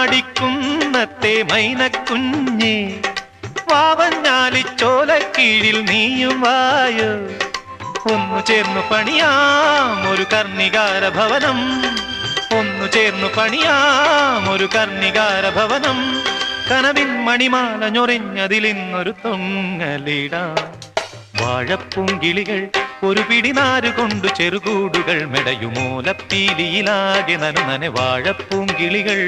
കണ്ണാടിക്കുന്നത്തെ മൈനക്കുഞ്ഞേ വാവഞ്ഞാലിച്ചോലക്കീഴിൽ നീയും വായോ ഒന്നു ചേർന്നു പണിയാം ഒരു കർണികാര ഭവനം ഒന്നു ചേർന്നു പണിയാം ഒരു കർണികാര ഭവനം കനവിൻ മണിമാല ഞൊറിഞ്ഞതിലിന്നൊരു തൊങ്ങലിടാം വാഴപ്പൂങ്കിളികൾ ഒരു പിടിനാരുകൊണ്ടു ചെറുകൂടുകൾ മെടയുമൂലപ്പീലിയിലാകെ നനുനനെ വാഴപ്പൂങ്കിളികൾ